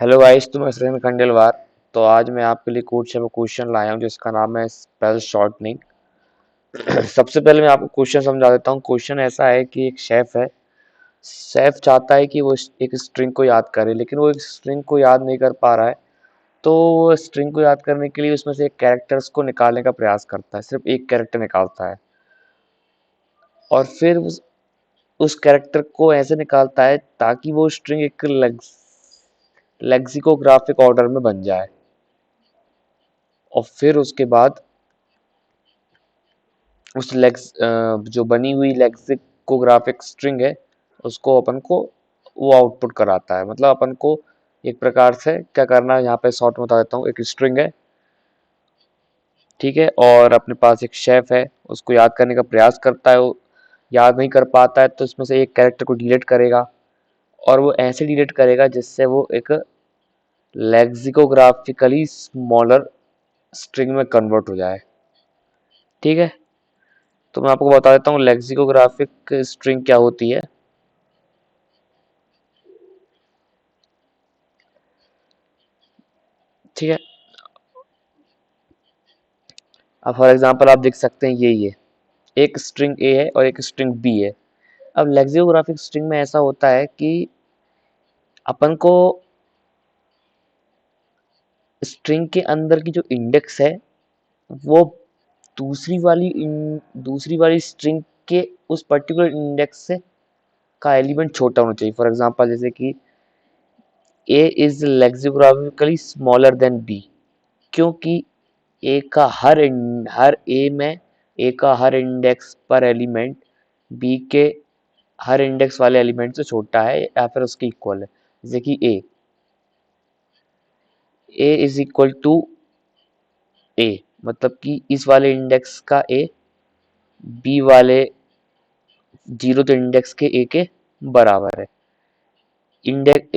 Hello guys, तो मैं सुरेंद्र खंडेलवाल। तो आज मैं आपके लिए कोड से क्वेश्चन लाया हूँ जिसका नाम है स्पेल शॉर्टनिंग। सबसे पहले मैं आपको क्वेश्चन समझा देता हूँ। क्वेश्चन ऐसा है कि एक शेफ है। शेफ चाहता है कि वो एक स्ट्रिंग को याद करे, लेकिन वो एक स्ट्रिंग को याद नहीं कर पा रहा है। तो वो स्ट्रिंग को याद करने के लिए उसमें से एक कैरेक्टर्स को निकालने का प्रयास करता है, सिर्फ एक कैरेक्टर निकालता है। और फिर उस कैरेक्टर को ऐसे निकालता है ताकि वो स्ट्रिंग एक लेक्सिकोग्राफिक ऑर्डर में बन जाए। और फिर उसके बाद उस जो बनी हुई लेक्सिकोग्राफिक स्ट्रिंग है, उसको अपन को वो आउटपुट कराता है। मतलब अपन को एक प्रकार से क्या करना है, यहाँ पे शॉर्ट में बता देता हूँ। एक स्ट्रिंग है, ठीक है, और अपने पास एक शेफ है, उसको याद करने का प्रयास करता है। वो याद नहीं कर पाता है तो इसमें से एक कैरेक्टर को डिलीट करेगा। और वो ऐसे डिलीट करेगा जिससे वो एक लेक्सिकोग्राफिकली स्मॉलर स्ट्रिंग में कन्वर्ट हो जाए। ठीक है, तो मैं आपको बता देता हूँ लेक्सिकोग्राफिक स्ट्रिंग क्या होती है। ठीक है, अब फॉर एग्जांपल आप देख सकते हैं ये एक स्ट्रिंग ए है और एक स्ट्रिंग बी है। अब लेक्सिकोग्राफिक स्ट्रिंग में ऐसा होता है कि अपन को स्ट्रिंग के अंदर की जो इंडेक्स है वो दूसरी वाली स्ट्रिंग के उस पर्टिकुलर इंडेक्स से का एलिमेंट छोटा होना चाहिए। फॉर एग्जांपल जैसे कि ए is lexicographically smaller than B, क्योंकि ए का हर ए का हर इंडेक्स पर एलिमेंट बी के हर इंडेक्स वाले एलिमेंट से छोटा है या फिर उसके इक्वल है। जैसे कि ए इज इक्वल टू ए, मतलब कि इस वाले इंडेक्स का ए बी वाले जीरो तो इंडेक्स के ए के बराबर है। इंडेक्स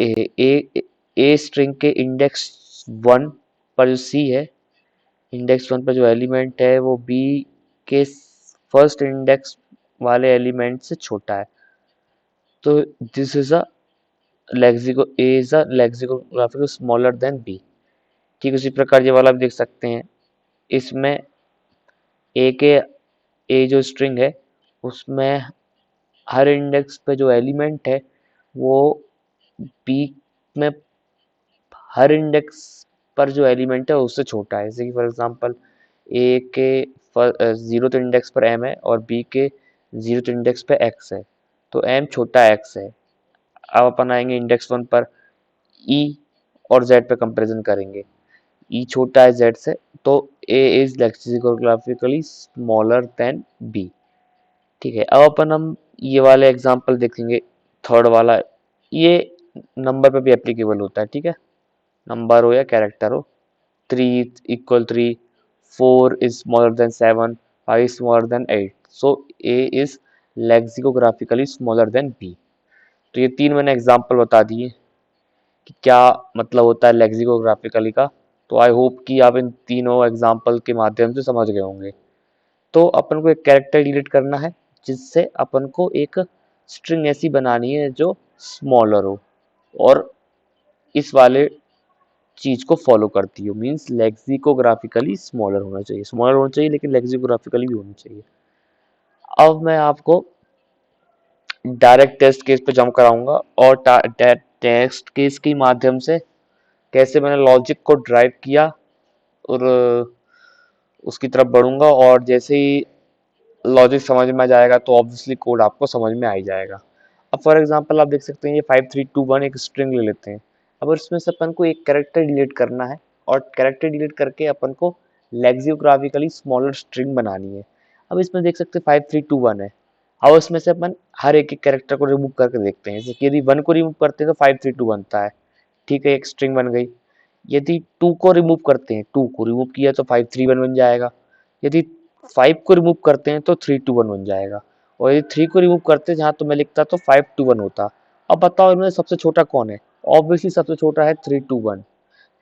ए स्ट्रिंग के इंडेक्स वन पर जो सी है, इंडेक्स वन पर जो एलिमेंट है वो बी के फर्स्ट इंडेक्स वाले एलिमेंट से छोटा है। तो this is a lexico A is a lexicographical smaller than B. ठीक उसी प्रकार ये वाला भी देख सकते हैं। इसमें ए के ए जो स्ट्रिंग है उसमें हर इंडेक्स पे जो एलिमेंट है वो बी में हर इंडेक्स पर जो एलिमेंट है उससे छोटा है। जैसे कि फॉर एग्जांपल ए के जीरो इंडेक्स पर एम है और बी के जीरो इंडेक्स पे एक्स है, तो एम छोटा एक्स है। अब अपन आएंगे इंडेक्स वन पर, ई और जेड पे कंपैरिजन करेंगे। ई छोटा है जेड से, तो ए is lexicographically smaller than B. ठीक है, अब अपन हम ये वाले एग्जांपल देखेंगे। थर्ड वाला, ये नंबर पे भी एप्लीकेबल होता है। ठीक है, नंबर हो या कैरेक्टर हो। Three equal three, four is smaller than seven, five smaller than eight, so A is lexicographically smaller than B. तो ये तीन मैंने एग्जांपल बता दिए कि क्या मतलब होता है लेक्सिकोग्राफिकली का। तो आई होप कि आप इन तीनों एग्जांपल के माध्यम से समझ गए होंगे। तो अपन को एक कैरेक्टर डिलीट करना है जिससे अपन को एक स्ट्रिंग ऐसी बनानी है जो स्मॉलर हो और इस वाले चीज को फॉलो करती हो। मीन्स लेक्सिकोग्राफिकली स्मॉलर होना चाहिए लेकिन लेक्सिकोग्राफिकली भी होना चाहिए। अब मैं आपको डायरेक्ट टेस्ट केस पे जंप कराऊंगा और टेस्ट केस के माध्यम से कैसे मैंने लॉजिक को ड्राइव किया और उसकी तरफ बढ़ूंगा। और जैसे ही लॉजिक समझ में आ जाएगा तो ऑब्वियसली कोड आपको समझ में आ ही जाएगा। अब फॉर एग्जांपल आप देख सकते हैं ये 5321 एक स्ट्रिंग ले लेते हैं। अब इसमें से अपन को एक कैरेक्टर डिलीट करना है और कैरेक्टर डिलीट करके अपन को लेक्सियोग्राफिकली स्मॉलर स्ट्रिंग बनानी है। अब इसमें देख सकते हैं 5321 है। अब इसमें से अपन हर एक एक कैरेक्टर को रिमूव करके देखते हैं। जैसे कि यदि वन को रिमूव करते हैं तो 532 बनता है। ठीक है, एक स्ट्रिंग बन गई। यदि टू को रिमूव करते हैं, टू को रिमूव किया तो 531 बन जाएगा। यदि फाइव को रिमूव करते हैं तो 321 बन जाएगा। और यदि थ्री को रिमूव करते जहाँ तो मैं लिखता तो 521 होता। अब बताओ इनमें सबसे छोटा कौन है? ऑब्वियसली सबसे छोटा है 321।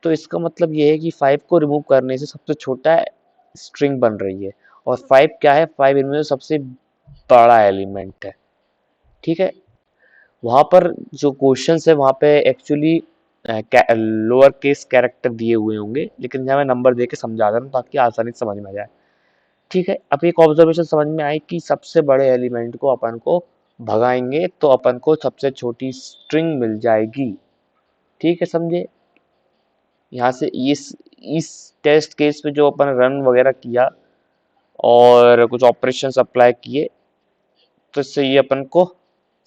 तो इसका मतलब ये है कि फाइव को रिमूव करने से सबसे छोटा स्ट्रिंग बन रही है। और फाइव क्या है? फाइव इनमें सबसे बड़ा एलिमेंट है। ठीक है, वहां पर जो क्वेश्चन है वहां पे एक्चुअली लोअर केस कैरेक्टर दिए हुए होंगे, लेकिन यहाँ मैं नंबर दे के समझा दे रहा हूँ ताकि आसानी से समझ में आ जाए। ठीक है, अब एक ऑब्जर्वेशन समझ में आई कि सबसे बड़े एलिमेंट को अपन को भगाएंगे तो अपन को सबसे छोटी स्ट्रिंग मिल जाएगी। ठीक है, समझे? यहाँ से इस टेस्ट केस में जो अपन रन वगैरह किया और कुछ ऑपरेशंस अप्लाई किए, तो इससे ये अपन को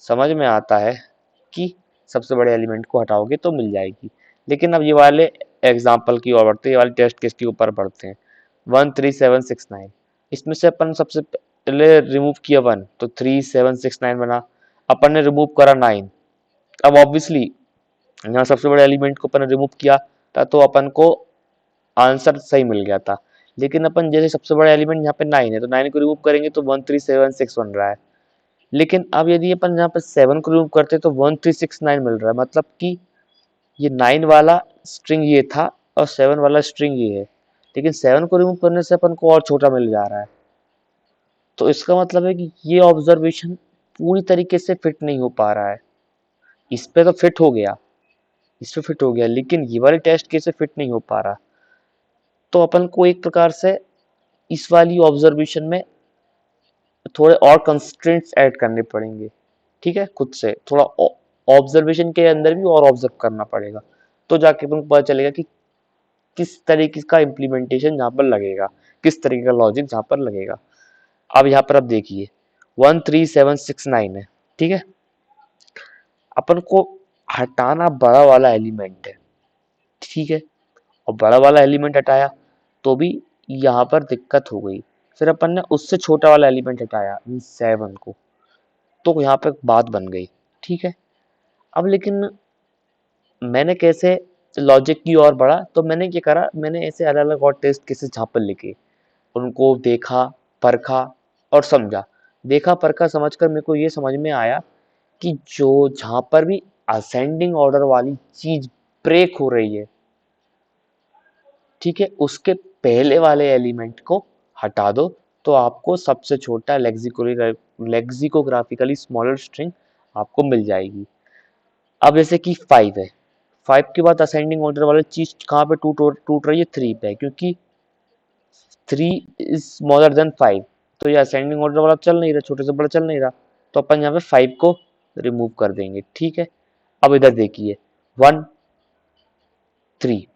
समझ में आता है कि सबसे बड़े एलिमेंट को हटाओगे तो मिल जाएगी। लेकिन अब ये वाले एग्जाम्पल की ओर बढ़ते हैं, ये वाले टेस्ट केस के ऊपर बढ़ते हैं। 13769, इसमें से अपन सबसे पहले रिमूव किया 1 तो 3769 बना। अपन ने रिमूव करा 9। अब ऑब्वियसली यहाँ सबसे बड़े एलिमेंट को अपन ने रिमूव किया था तो अपन को आंसर सही मिल गया था। लेकिन अपन जैसे सबसे बड़ा एलिमेंट यहाँ पे 9 है तो 9 को रिमूव करेंगे तो 1376 बन रहा है। लेकिन अब यदि अपन यहाँ पे 7 को रिमूव करते तो 1369 मिल रहा है, मतलब कि ये 9 वाला स्ट्रिंग ये था और 7 वाला स्ट्रिंग ये है, लेकिन 7 को रिमूव करने से अपन को और छोटा मिल जा रहा है। तो इसका मतलब है कि ये ऑब्जर्वेशन पूरी तरीके से फिट नहीं हो पा रहा है। इस पे तो फिट हो गया, इस पे फिट हो गया, लेकिन ये वाले टेस्ट केस से फिट नहीं हो पा रहा। तो अपन को एक प्रकार से इस वाली ऑब्जर्वेशन में थोड़े और कंस्ट्रेंट्स ऐड करने पड़ेंगे। ठीक है, खुद से थोड़ा ऑब्जर्वेशन के अंदर भी और ऑब्जर्व करना पड़ेगा, तो जाके तुमको पता चलेगा कि किस तरीके का इम्प्लीमेंटेशन यहाँ पर लगेगा, किस तरीके का लॉजिक जहाँ पर लगेगा। अब यहाँ पर अब देखिए 13769 है। ठीक है, अपन को हटाना बड़ा वाला एलिमेंट है। ठीक है, और बड़ा वाला एलिमेंट हटाया तो भी यहाँ पर दिक्कत हो गई। फिर अपन ने उससे छोटा वाला एलिमेंट हटाया 7 को, तो यहाँ पे बात बन गई। ठीक है, अब लेकिन मैंने कैसे लॉजिक की ओर बढ़ा, तो मैंने क्या करा, मैंने ऐसे अलग अलग और टेस्ट केसेस जहाँ पर लिखे, उनको देखा, परखा और समझा। देखा, परखा, समझकर मेरे को ये समझ में आया कि जो जहाँ पर भी असेंडिंग ऑर्डर वाली चीज ब्रेक हो रही है, ठीक है, उसके पहले वाले एलिमेंट को हटा दो तो आपको सबसे छोटा लेक्सिकोग्राफिकली स्मॉलर स्ट्रिंग आपको मिल जाएगी। अब जैसे कि 5 है, 5 के बाद असेंडिंग ऑर्डर वाली चीज कहाँ पे टूट रही है, 3 पे, क्योंकि 3 इज स्मॉलर देन 5, तो ये असेंडिंग ऑर्डर वाला चल नहीं रहा, छोटे से बड़ा चल नहीं रहा, तो अपन यहाँ पे 5 को रिमूव कर देंगे। ठीक है, अब इधर देखिए 1 3,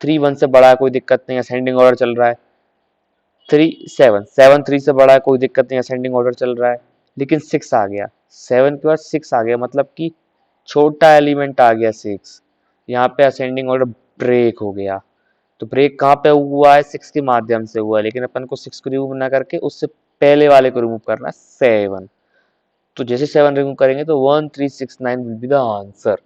3 1 से बड़ा है, कोई दिक्कत नहीं, असेंडिंग ऑर्डर चल रहा है। 3 7, 7 3 से बड़ा है, कोई दिक्कत नहीं, असेंडिंग ऑर्डर चल रहा है। लेकिन 6 आ गया, 7 के बाद 6 आ गया, मतलब कि छोटा एलिमेंट आ गया 6, यहाँ पे असेंडिंग ऑर्डर ब्रेक हो गया। तो ब्रेक कहाँ पे हुआ है, 6 के माध्यम से हुआ है, लेकिन अपन को 6 को रिमूव ना करके उससे पहले वाले को रिमूव करना है, 7। तो जैसे 7 रिमूव करेंगे तो 1369 विल बी द आंसर।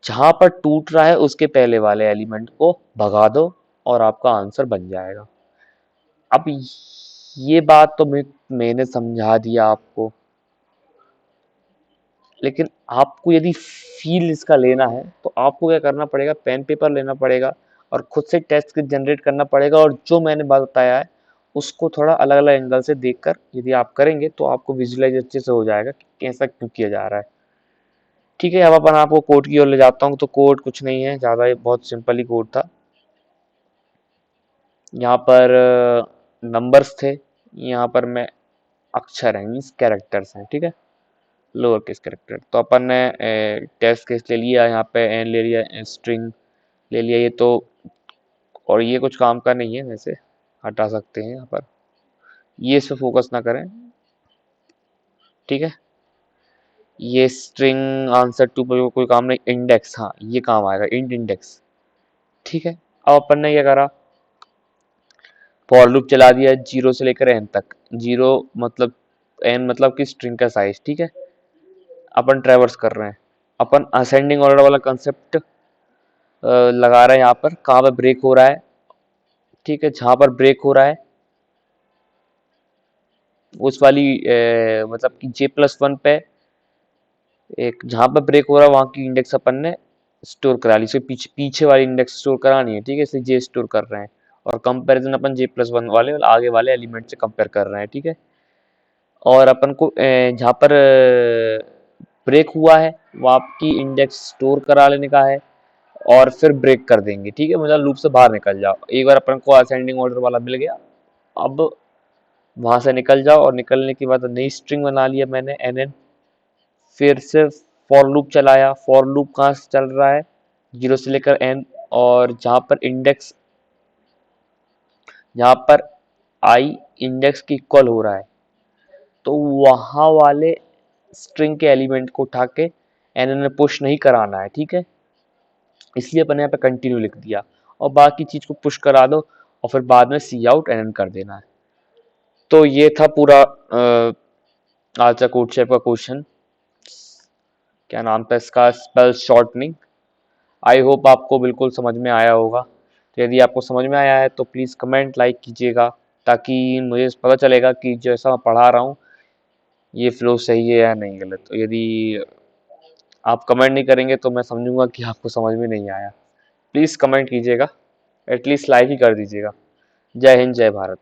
जहां पर टूट रहा है उसके पहले वाले एलिमेंट को भगा दो और आपका आंसर बन जाएगा। अब ये बात तो मैंने समझा दिया आपको, लेकिन आपको यदि फील इसका लेना है तो आपको क्या करना पड़ेगा, पेन पेपर लेना पड़ेगा और खुद से टेस्ट जनरेट करना पड़ेगा, और जो मैंने बात बताया है उसको थोड़ा अलग अलग एंगल से देखकर यदि आप करेंगे तो आपको विजुलाइज अच्छे से हो जाएगा कि कैसा क्यों किया जा रहा है। ठीक है, अब अपन आपको कोड की ओर ले जाता हूँ। तो कोड कुछ नहीं है ज़्यादा, बहुत सिंपल ही कोड था। यहाँ पर नंबर्स थे, यहाँ पर मैं अक्षर हैं, मीन्स कैरेक्टर्स हैं। ठीक है, लोअर केस कैरेक्टर। तो अपन ने टेस्ट केस ले लिया, यहाँ पे एन ले लिया, स्ट्रिंग ले लिया, ये तो, और ये कुछ काम का नहीं है, वैसे हटा सकते हैं यहाँ पर, ये इस पे फोकस ना करें। ठीक है, ये स्ट्रिंग आंसर टू पर कोई काम नहीं, इंडेक्स, हाँ ये काम आएगा, इंट इंडेक्स। ठीक है, अब अपन ने क्या करा, फॉर लूप चला दिया 0 से लेकर n तक। 0 मतलब, n मतलब कि स्ट्रिंग का साइज। ठीक है, अपन ट्रेवर्स कर रहे हैं, अपन असेंडिंग ऑर्डर वाला कंसेप्ट लगा रहे हैं यहाँ पर, कहाँ पर ब्रेक हो रहा है। ठीक है, जहां पर ब्रेक हो रहा है उस वाली मतलब कि J+1 पे, एक जहां पर ब्रेक हो रहा है वहां की इंडेक्स अपन ने स्टोर करा ली, इससे पीछे वाली इंडेक्स स्टोर करानी है। ठीक है, इसलिए J स्टोर कर रहे हैं, और कंपैरिजन अपन J+1 वाले आगे वाले एलिमेंट से कंपेयर कर रहे हैं। ठीक है, और अपन को जहाँ पर ब्रेक हुआ है वो आपकी इंडेक्स स्टोर करा लेने का है और फिर ब्रेक कर देंगे, ठीक है, मतलब लूप से बाहर निकल जाओ। एक बार अपन को असेंडिंग ऑर्डर वाला मिल गया, अब वहां से निकल जाओ और निकलने के बाद नई स्ट्रिंग बना लिया मैंने nn, फिर से फॉर लूप चलाया। फॉर लूप कहाँ से चल रहा है, 0 से लेकर n, और जहां पर i इंडेक्स की इक्वल हो रहा है तो वहां वाले स्ट्रिंग के एलिमेंट को उठा के nn में पुश नहीं कराना है, ठीक है, इसलिए अपने यहाँ पे कंटिन्यू लिख दिया और बाकी चीज को पुश करा दो और फिर बाद में सी आउट nn कर देना है। तो ये था पूरा आज का कोड शेप का क्वेश्चन, क्या नाम था इसका, स्पेल शॉर्टनिंग। आई होप आपको बिल्कुल समझ में आया होगा। तो यदि आपको समझ में आया है तो प्लीज़ कमेंट लाइक कीजिएगा, ताकि मुझे पता चलेगा कि जैसा मैं पढ़ा रहा हूँ ये फ्लो सही है या नहीं गलत। तो यदि आप कमेंट नहीं करेंगे तो मैं समझूंगा कि आपको समझ में नहीं आया। प्लीज़ कमेंट कीजिएगा, एटलीस्ट लाइक ही कर दीजिएगा। जय हिंद, जय भारत।